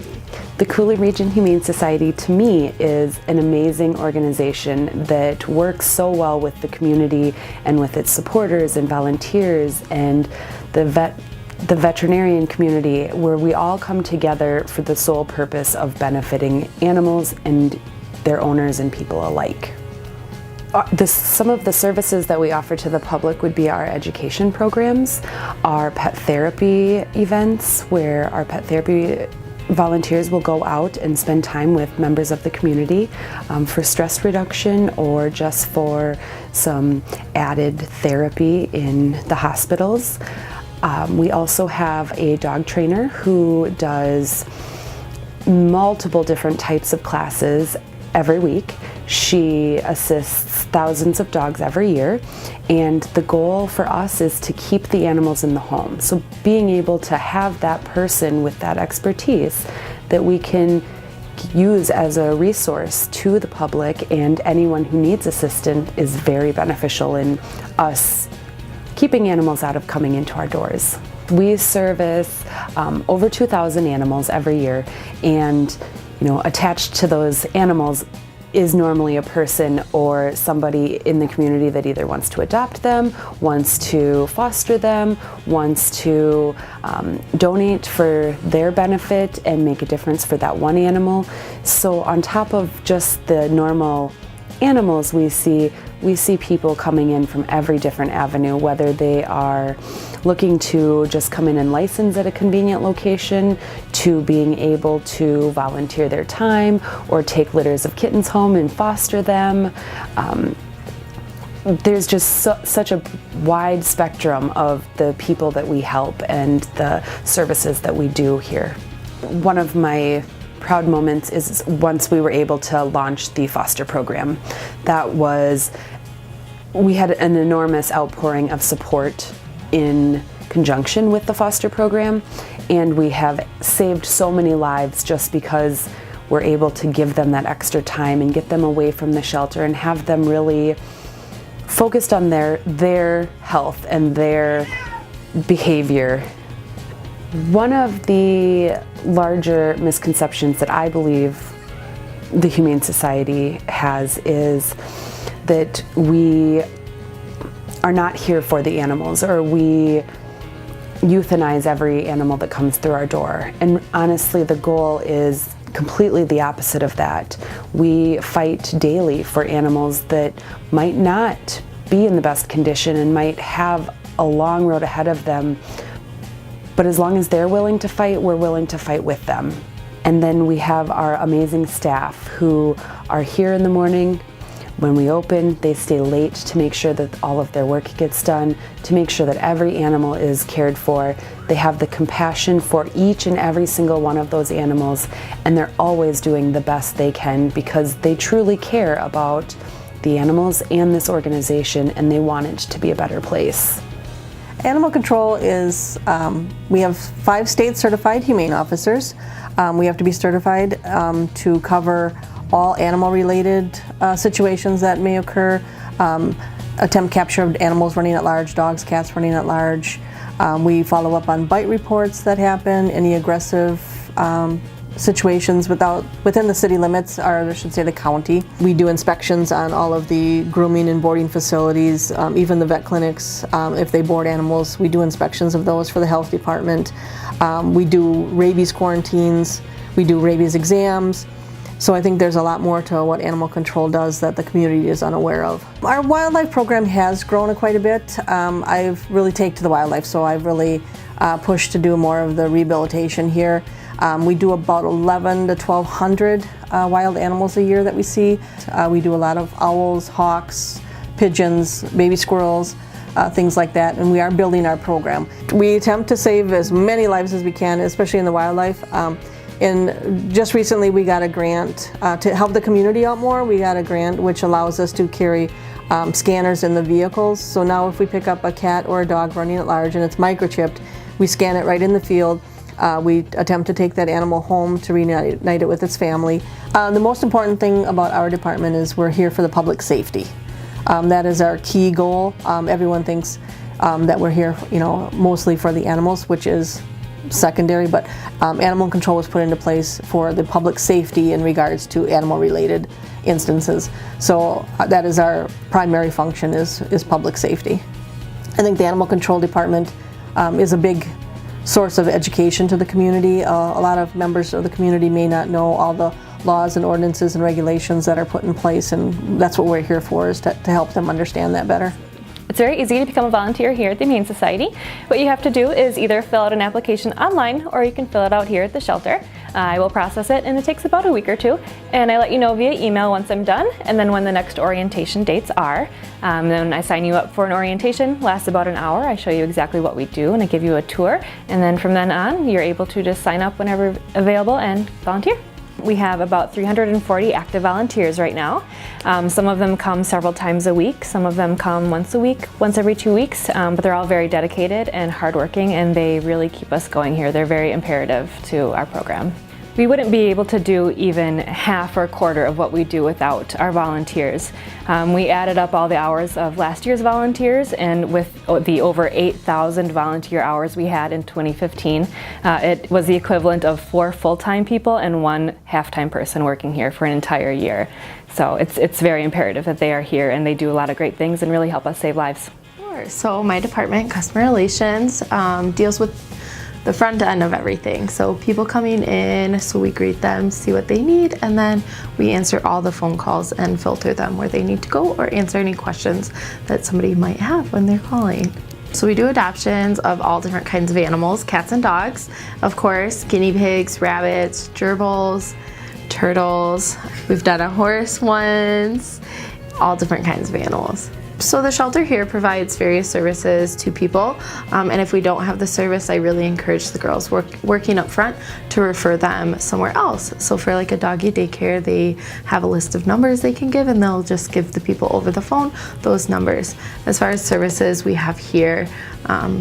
Society. The Coulee Region Humane Society, to me, is an amazing organization that works so well with the community and with its supporters and volunteers and the veterinarian community, where we all come together for the sole purpose of benefiting animals and their owners and people alike. Some of the services that we offer to the public would be our education programs, our pet therapy events, where our pet therapy volunteers will go out and spend time with members of the community for stress reduction or just for some added therapy in the hospitals. We also have a dog trainer who does multiple different types of classes every week. She assists thousands of dogs every year, and the goal for us is to keep the animals in the home. So being able to have that person with that expertise that we can use as a resource to the public and anyone who needs assistance is very beneficial in us keeping animals out of coming into our doors. We service over 2,000 animals every year, and attached to those animals is normally a person or somebody in the community that either wants to adopt them, wants to foster them, wants to donate for their benefit and make a difference for that one animal. So on top of just the normal animals we see people coming in from every different avenue, whether they are looking to just come in and license at a convenient location, to being able to volunteer their time or take litters of kittens home and foster them. There's just such a wide spectrum of the people that we help and the services that we do here. One of my proud moments is once we were able to launch the foster program. We had an enormous outpouring of support in conjunction with the foster program, and we have saved so many lives just because we're able to give them that extra time and get them away from the shelter and have them really focused on their health and their behavior. One of the larger misconceptions that I believe the Humane Society has is that we are not here for the animals, or we euthanize every animal that comes through our door. And honestly, the goal is completely the opposite of that. We fight daily for animals that might not be in the best condition and might have a long road ahead of them. But as long as they're willing to fight, we're willing to fight with them. And then we have our amazing staff who are here in the morning. When we open, they stay late to make sure that all of their work gets done, to make sure that every animal is cared for. They have the compassion for each and every single one of those animals, and they're always doing the best they can because they truly care about the animals and this organization, and they want it to be a better place. Animal control is, we have 5 state certified humane officers. We have to be certified to cover all animal-related situations that may occur. Attempt capture of animals running at large, dogs, cats running at large. We follow up on bite reports that happen, any aggressive situations within the city limits, or I should say the county. We do inspections on all of the grooming and boarding facilities, even the vet clinics. If they board animals, we do inspections of those for the health department. We do rabies quarantines, we do rabies exams. So I think there's a lot more to what animal control does that the community is unaware of. Our wildlife program has grown quite a bit. I've really taken to the wildlife, so I've really pushed to do more of the rehabilitation here. We do about 1,100 to 1,200 wild animals a year that we see. We do a lot of owls, hawks, pigeons, baby squirrels, things like that, and we are building our program. We attempt to save as many lives as we can, especially in the wildlife. And just recently we got a grant to help the community out more. We got a grant which allows us to carry scanners in the vehicles. So now if we pick up a cat or a dog running at large and it's microchipped, we scan it right in the field. We attempt to take that animal home to reunite it with its family. The most important thing about our department is we're here for the public safety. That is our key goal. Everyone thinks that we're here, mostly for the animals, which is secondary, but animal control was put into place for the public safety in regards to animal-related instances. So that is our primary function, is public safety. I think the animal control department is a big source of education to the community. A lot of members of the community may not know all the laws and ordinances and regulations that are put in place, and that's what we're here for, is to help them understand that better. It's very easy to become a volunteer here at the Humane Society. What you have to do is either fill out an application online, or you can fill it out here at the shelter. I will process it, and it takes about a week or two, and I let you know via email once I'm done, and then when the next orientation dates are. Then I sign you up for an orientation, lasts about an hour. I show you exactly what we do, and I give you a tour, and then from then on you're able to just sign up whenever available and volunteer. We have about 340 active volunteers right now. Some of them come several times a week, some of them come once a week, once every 2 weeks, but they're all very dedicated and hardworking, and they really keep us going here. They're very imperative to our program. We wouldn't be able to do even half or a quarter of what we do without our volunteers. We added up all the hours of last year's volunteers, and with the over 8,000 volunteer hours we had in 2015, it was the equivalent of 4 full-time people and 1 half-time person working here for an entire year. So it's very imperative that they are here, and they do a lot of great things and really help us save lives. Sure. So my department, Customer Relations, deals with the front end of everything. So people coming in, so we greet them, see what they need, and then we answer all the phone calls and filter them where they need to go, or answer any questions that somebody might have when they're calling. So we do adoptions of all different kinds of animals, cats and dogs, of course, guinea pigs, rabbits, gerbils, turtles. We've done a horse once, all different kinds of animals. So the shelter here provides various services to people, and if we don't have the service, I really encourage the girls working up front to refer them somewhere else. So for like a doggy daycare, they have a list of numbers they can give, and they'll just give the people over the phone those numbers. As far as services we have here,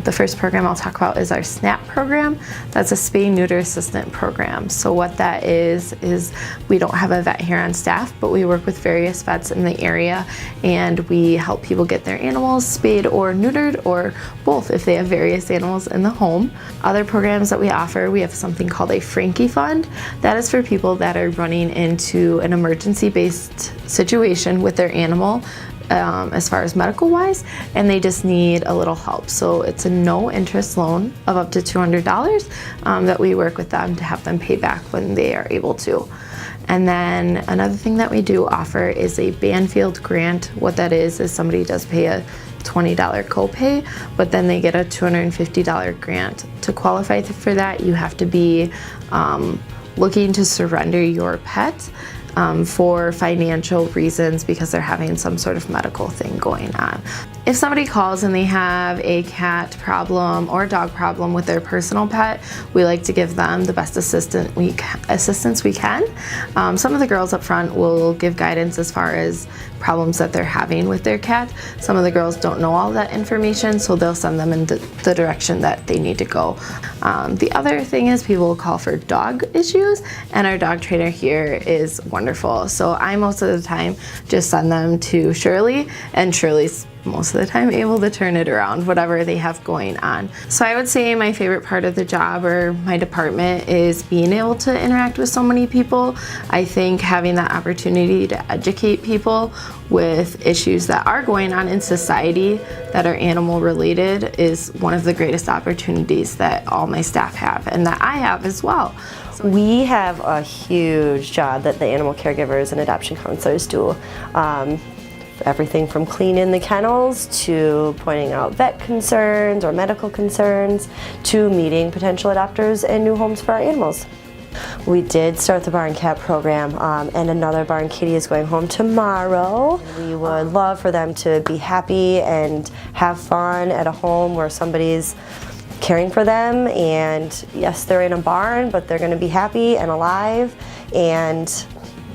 the first program I'll talk about is our SNAP program. That's a spay-neuter assistant program. So what that is we don't have a vet here on staff, but we work with various vets in the area, and we help people get their animals spayed or neutered, or both if they have various animals in the home. Other programs that we offer, we have something called a Frankie Fund. That is for people that are running into an emergency-based situation with their animal, as far as medical wise, and they just need a little help. So it's a no interest loan of up to $200 that we work with them to have them pay back when they are able to. And then another thing that we do offer is a Banfield grant. What that is somebody does pay a $20 copay, but then they get a $250 grant. To qualify for that, you have to be looking to surrender your pet for financial reasons, because they're having some sort of medical thing going on. If somebody calls and they have a cat problem or a dog problem with their personal pet, we like to give them the best assistance we can. Some of the girls up front will give guidance as far as problems that they're having with their cat. Some of the girls don't know all that information, so they'll send them in the direction that they need to go. The other thing is people will call for dog issues, and our dog trainer here is wonderful. So I most of the time just send them to Shirley, and Shirley's most of the time able to turn it around, whatever they have going on. So I would say my favorite part of the job or my department is being able to interact with so many people. I think having that opportunity to educate people with issues that are going on in society that are animal related is one of the greatest opportunities that all my staff have, and that I have as well. We have a huge job that the animal caregivers and adoption counselors do. Everything from cleaning the kennels to pointing out vet concerns or medical concerns to meeting potential adopters and new homes for our animals. We did start the barn cat program, and another barn kitty is going home tomorrow. We would love for them to be happy and have fun at a home where somebody's caring for them, and yes, they're in a barn, but they're going to be happy and alive and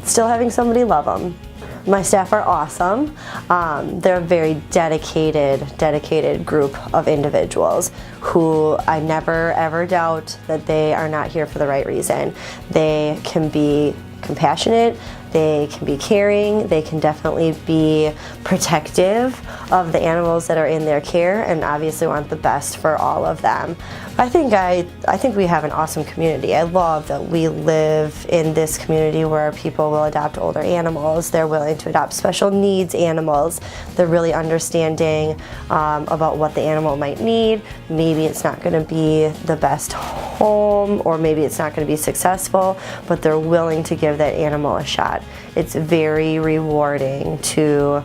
still having somebody love them. My staff are awesome. They're a very dedicated group of individuals who I never ever doubt that they are not here for the right reason. They can be compassionate, They can be caring, they can definitely be protective of the animals that are in their care, and obviously want the best for all of them. I think we have an awesome community. I love that we live in this community where people will adopt older animals. They're willing to adopt special needs animals. They're really understanding about what the animal might need. Maybe it's not going to be the best home, or maybe it's not going to be successful, but they're willing to give that animal a shot. It's very rewarding to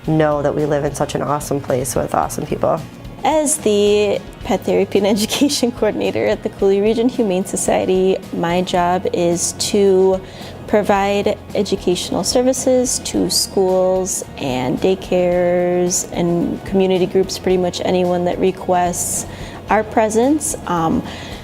know that we live in such an awesome place with awesome people. As the Pet Therapy and Education Coordinator at the Coulee Region Humane Society, my job is to provide educational services to schools and daycares and community groups, pretty much anyone that requests our presence.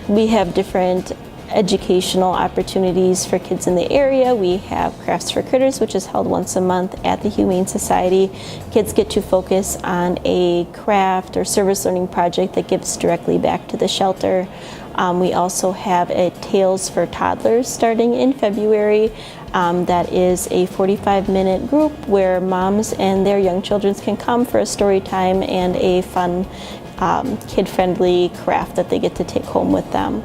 We have different educational opportunities for kids in the area. We have Crafts for Critters, which is held once a month at the Humane Society. Kids get to focus on a craft or service learning project that gives directly back to the shelter. We also have a Tales for Toddlers starting in February. That is a 45-minute group where moms and their young children can come for a story time and a fun, kid-friendly craft that they get to take home with them.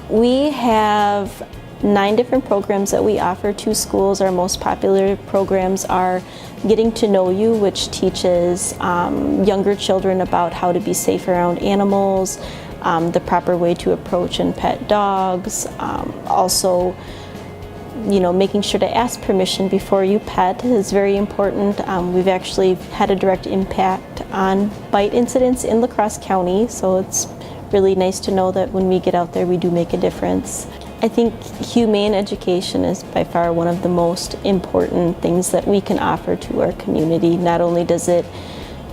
We have 9 different programs that we offer to schools. Our most popular programs are Getting to Know You, which teaches younger children about how to be safe around animals, the proper way to approach and pet dogs. Also, making sure to ask permission before you pet is very important. We've actually had a direct impact on bite incidents in La Crosse County, so it's really nice to know that when we get out there, we do make a difference. I think humane education is by far one of the most important things that we can offer to our community. Not only does it,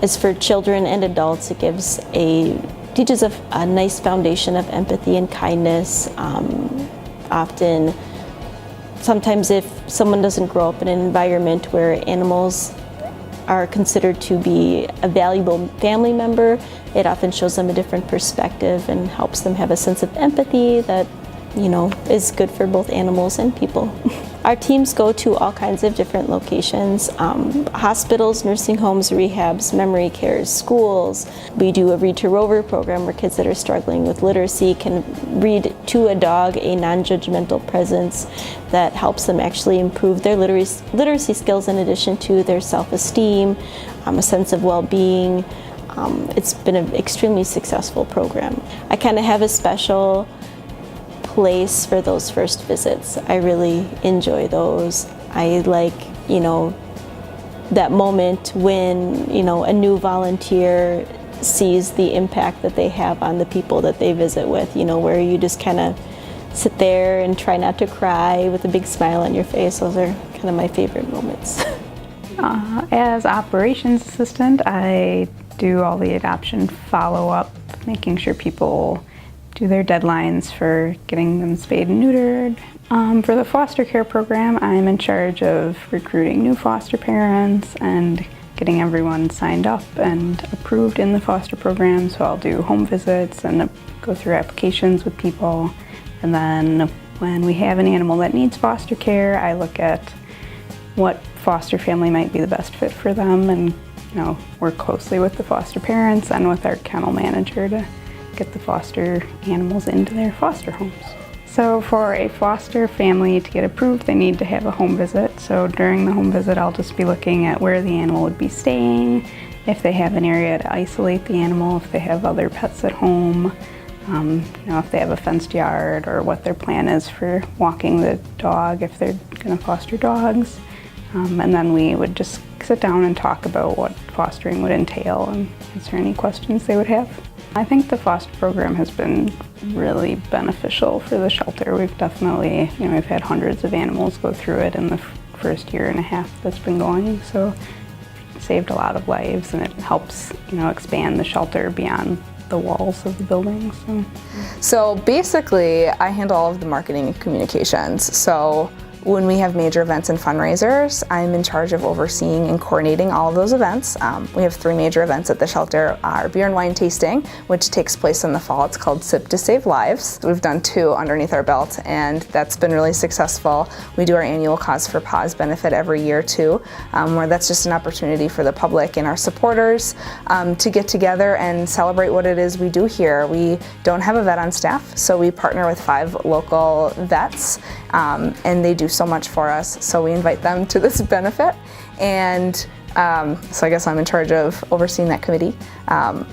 as for children and adults, it teaches a nice foundation of empathy and kindness. Sometimes if someone doesn't grow up in an environment where animals are considered to be a valuable family member, it often shows them a different perspective and helps them have a sense of empathy that, is good for both animals and people. Our teams go to all kinds of different locations, hospitals, nursing homes, rehabs, memory cares, schools. We do a Read to Rover program where kids that are struggling with literacy can read to a dog, a non-judgmental presence that helps them actually improve their literacy skills in addition to their self-esteem, a sense of well-being. It's been an extremely successful program. I kind of have a special place for those first visits. I really enjoy those. I like, that moment when, a new volunteer sees the impact that they have on the people that they visit with, where you just kind of sit there and try not to cry with a big smile on your face. Those are kind of my favorite moments. As operations assistant, I do all the adoption follow-up, making sure people do their deadlines for getting them spayed and neutered. For the foster care program, I'm in charge of recruiting new foster parents and getting everyone signed up and approved in the foster program. So I'll do home visits and go through applications with people. And then when we have an animal that needs foster care, I look at what foster family might be the best fit for them and work closely with the foster parents and with our kennel manager to get the foster animals into their foster homes. So for a foster family to get approved, they need to have a home visit. So during the home visit, I'll just be looking at where the animal would be staying, if they have an area to isolate the animal, if they have other pets at home, if they have a fenced yard, or what their plan is for walking the dog if they're going to foster dogs. And then we would just sit down and talk about what fostering would entail and answer any questions they would have. I think the foster program has been really beneficial for the shelter. We've definitely, we've had hundreds of animals go through it in the first year and a half that's been going, so it saved a lot of lives, and it helps, expand the shelter beyond the walls of the building. So basically, I handle all of the marketing and communications. So When we have major events and fundraisers, I'm in charge of overseeing and coordinating all of those events. We have 3 major events at the shelter. Our beer and wine tasting, which takes place in the fall. It's called Sip to Save Lives. We've done 2 underneath our belt, and that's been really successful. We do our annual Cause for Paws benefit every year too, where that's just an opportunity for the public and our supporters to get together and celebrate what it is we do here. We don't have a vet on staff, so we partner with 5 local vets, and they do so much for us, so we invite them to this benefit. And so I guess I'm in charge of overseeing that committee.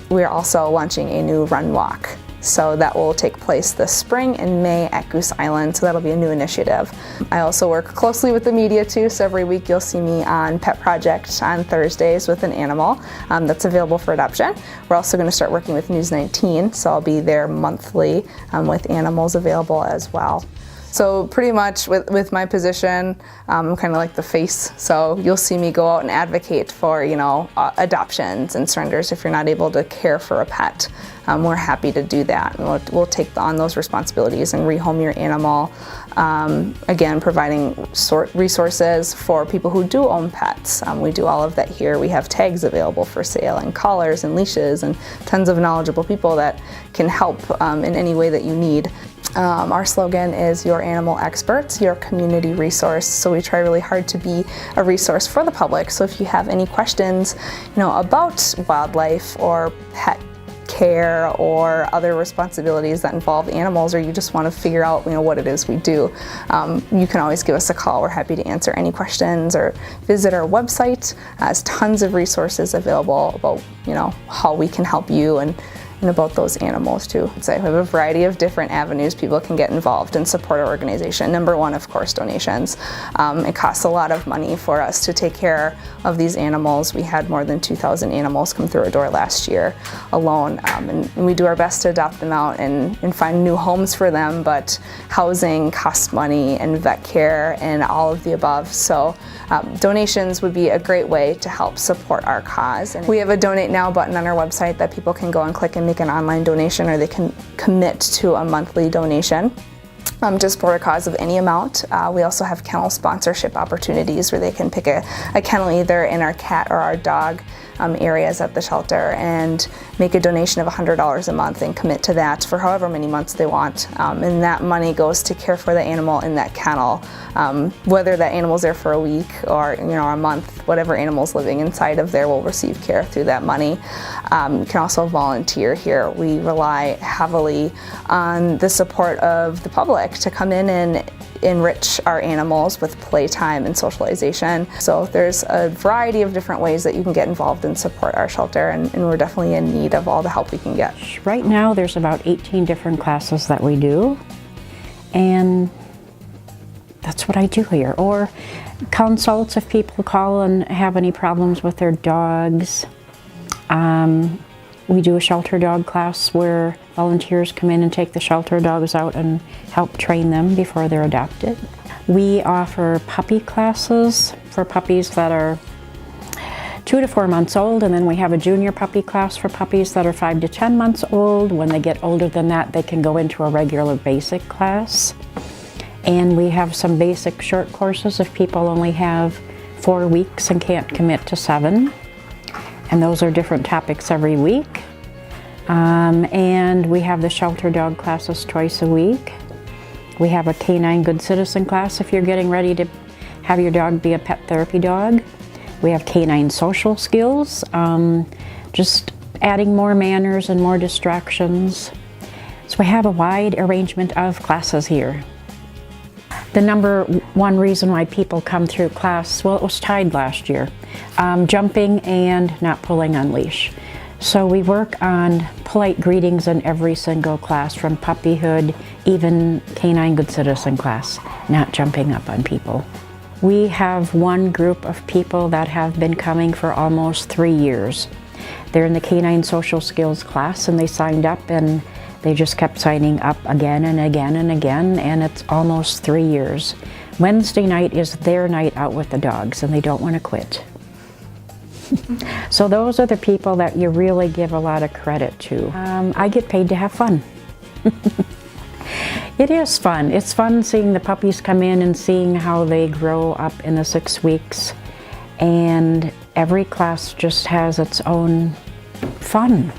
We're also launching a new run walk, so that will take place this spring in May at Goose Island, so that'll be a new initiative. I also work closely with the media too, so every week you'll see me on Pet Project on Thursdays with an animal that's available for adoption. We're also going to start working with News 19, so I'll be there monthly with animals available as well. So pretty much with my position, I'm kind of like the face. So you'll see me go out and advocate for, adoptions and surrenders if you're not able to care for a pet. We're happy to do that, and we'll take on those responsibilities and rehome your animal. Again, providing resources for people who do own pets. We do all of that here. We have tags available for sale, and collars and leashes, and tons of knowledgeable people that can help in any way that you need. Our slogan is "Your Animal Experts, Your Community Resource." So we try really hard to be a resource for the public. So if you have any questions, about wildlife or pet care or other responsibilities that involve animals, or you just want to figure out what it is we do, you can always give us a call. We're happy to answer any questions, or visit our website. There's tons of resources available about how we can help you and about those animals too. So we have a variety of different avenues people can get involved and support our organization. Number one, of course, donations. It costs a lot of money for us to take care of these animals. We had more than 2,000 animals come through our door last year alone, and we do our best to adopt them out and find new homes for them, but housing costs money, and vet care, and all of the above. So donations would be a great way to help support our cause. And we have a Donate Now button on our website that people can go and click and make an online donation, or they can commit to a monthly donation to support a cause of any amount. We also have kennel sponsorship opportunities where they can pick a kennel either in our cat or our dog areas at the shelter and make a donation of $100 a month and commit to that for however many months they want. And that money goes to care for the animal in that kennel, whether that animal's there for a week or a month. Whatever animal's living inside of there will receive care through that money. You can also volunteer here. We rely heavily on the support of the public to come in and enrich our animals with playtime and socialization. So there's a variety of different ways that you can get involved and support our shelter, and we're definitely in need of all the help we can get. Right now there's about 18 different classes that we do, and that's what I do here. Or consults if people call and have any problems with their dogs. We do a shelter dog class where volunteers come in and take the shelter dogs out and help train them before they're adopted. We offer puppy classes for puppies that are 2 to 4 months old, and then we have a junior puppy class for puppies that are 5 to 10 months old. When they get older than that, they can go into a regular basic class. And we have some basic short courses if people only have 4 weeks and can't commit to 7. And those are different topics every week. And we have the shelter dog classes twice a week. We have a canine good citizen class if you're getting ready to have your dog be a pet therapy dog. We have canine social skills, just adding more manners and more distractions. So we have a wide arrangement of classes here. The number one reason why people come through class, well, it was tied last year. Jumping and not pulling on leash. So we work on polite greetings in every single class, from puppyhood, even canine good citizen class, not jumping up on people. We have one group of people that have been coming for almost 3 years. They're in the canine social skills class, and they signed up and they just kept signing up again and again and again, and it's almost 3 years. Wednesday night is their night out with the dogs, and they don't want to quit. So those are the people that you really give a lot of credit to. I get paid to have fun. It is fun. It's fun seeing the puppies come in and seeing how they grow up in the 6 weeks. And every class just has its own fun.